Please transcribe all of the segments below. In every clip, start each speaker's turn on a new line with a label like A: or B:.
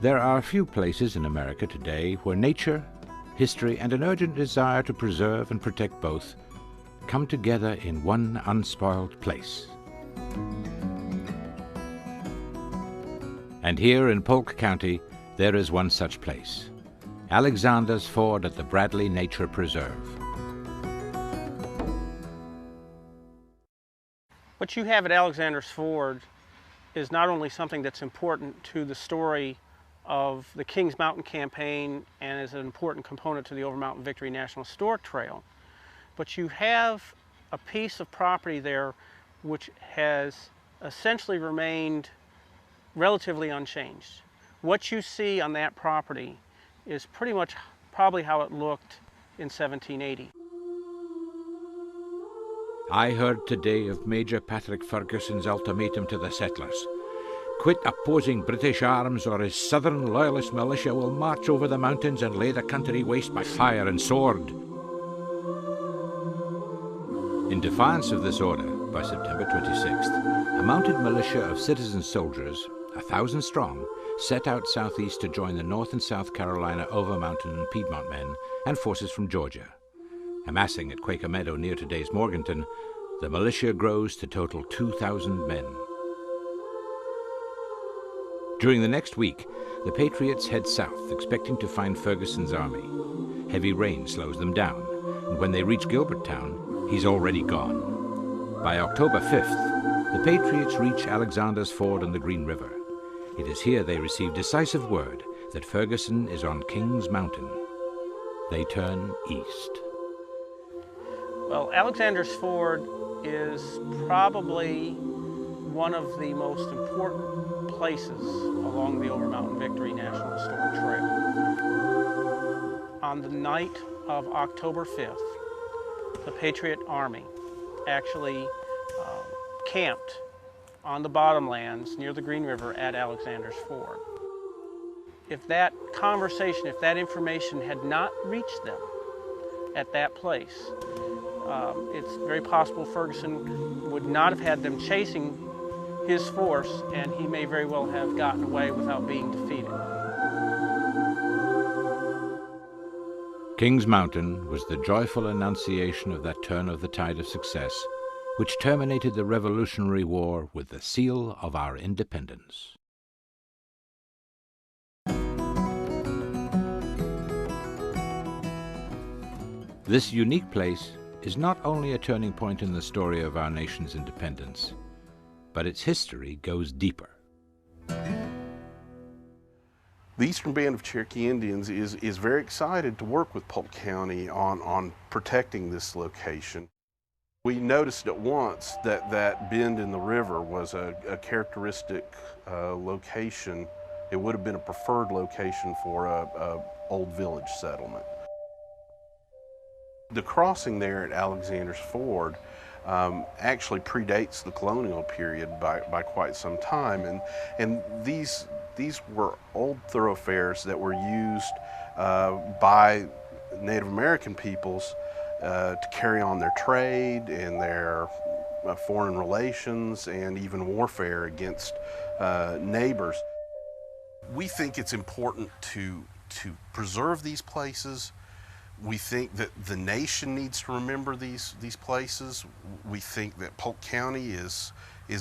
A: There are few places in America today where nature, history, and an urgent desire to preserve and protect both come together in one unspoiled place. And here in Polk County, there is one such place, Alexander's Ford at the Bradley Nature Preserve.
B: What you have at Alexander's Ford is not only something that's important to the story of the Kings Mountain campaign and is an important component to the Overmountain Victory National Historic Trail, but you have a piece of property there which has essentially remained relatively unchanged. What you see on that property is pretty much probably how it looked in 1780.
A: I heard today of Major Patrick Ferguson's ultimatum to the settlers. Quit opposing British arms or his southern loyalist militia will march over the mountains and lay the country waste by fire and sword. In defiance of this order, by September 26th, a mounted militia of citizen soldiers, 1,000 strong, set out southeast to join the North and South Carolina Overmountain and Piedmont men and forces from Georgia. Amassing at Quaker Meadow near today's Morganton, the militia grows to total 2,000 men. During the next week, the Patriots head south, expecting to find Ferguson's army. Heavy rain slows them down, and when they reach Gilberttown, he's already gone. By October 5th, the Patriots reach Alexander's Ford on the Green River. It is here they receive decisive word that Ferguson is on Kings Mountain. They turn east.
B: Well, Alexander's Ford is probably one of the most important places along the Overmountain Victory National Historic Trail. On the night of October 5th, the Patriot Army actually camped on the bottomlands near the Green River at Alexander's Ford. If that conversation, if that information had not reached them at that place, it's very possible Ferguson would not have had them chasing his force, and he may very well have gotten away without being defeated.
A: Kings Mountain was the joyful annunciation of that turn of the tide of success, which terminated the Revolutionary War with the seal of our independence. This unique place is not only a turning point in the story of our nation's independence, but its history goes deeper.
C: The Eastern Band of Cherokee Indians is very excited to work with Polk County on protecting this location. We noticed at once that that bend in the river was a characteristic location. It would have been a preferred location for a old village settlement. The crossing there at Alexander's Ford actually predates the colonial period by quite some time, and these were old thoroughfares that were used by Native American peoples to carry on their trade and their foreign relations and even warfare against neighbors. We think it's important to preserve these places. We think that the nation needs to remember these places. We think that Polk County is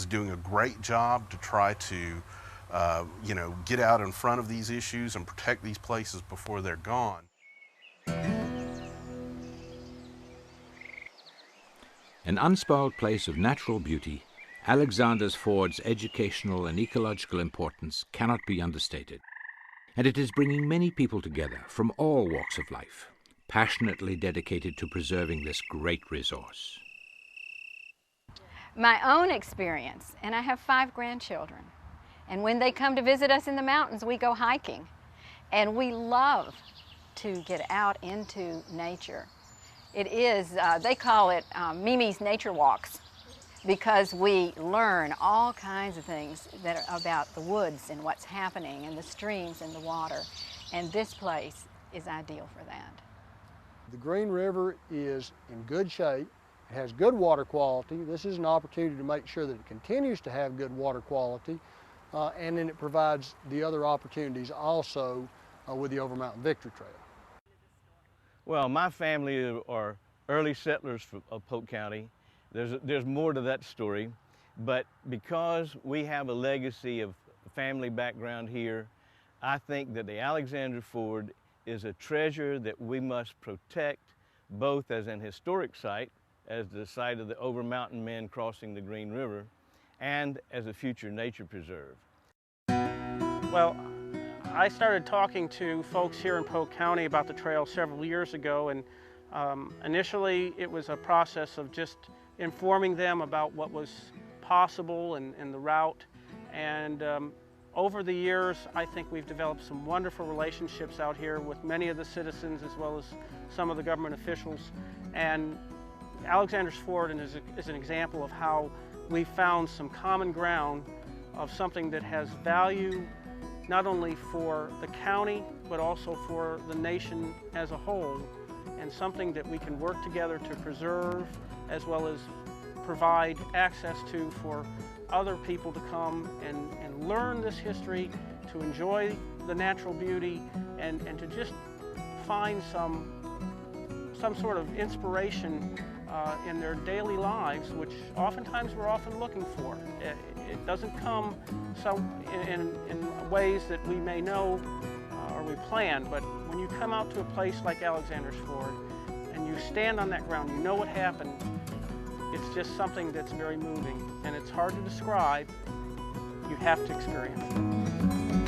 C: doing a great job to try to get out in front of these issues and protect these places before they're gone.
A: An unspoiled place of natural beauty, Alexander's Ford's educational and ecological importance cannot be understated. And it is bringing many people together from all walks of life, passionately dedicated to preserving this great resource.
D: My own experience, and I have 5 grandchildren, and when they come to visit us in the mountains, we go hiking, and we love to get out into nature. It is, they call it Mimi's Nature Walks, because we learn all kinds of things that are about the woods and what's happening and the streams and the water, and this place is ideal for that.
E: The Green River is in good shape. It has good water quality. This is an opportunity to make sure that it continues to have good water quality and then it provides the other opportunities also with the Overmountain Victory Trail.
F: Well, my family are early settlers of Polk County. There's more to that story, but because we have a legacy of family background here, I think that the Alexander Ford is a treasure that we must protect, both as an historic site, as the site of the Overmountain men crossing the Green River, and as a future nature preserve.
B: Well, I started talking to folks here in Polk County about the trail several years ago, and initially it was a process of just informing them about what was possible and the route. And over the years, I think we've developed some wonderful relationships out here with many of the citizens as well as some of the government officials. And Alexander's Ford is an example of how we found some common ground of something that has value not only for the county, but also for the nation as a whole, and something that we can work together to preserve as well as provide access to for other people to come and learn this history, to enjoy the natural beauty, and to just find some sort of inspiration in their daily lives, which oftentimes we're often looking for. It doesn't come in ways that we may know or we plan, but when you come out to a place like Alexander's Ford and you stand on that ground, you know what happened, it's just something that's very moving, and it's hard to describe. You have to experience it.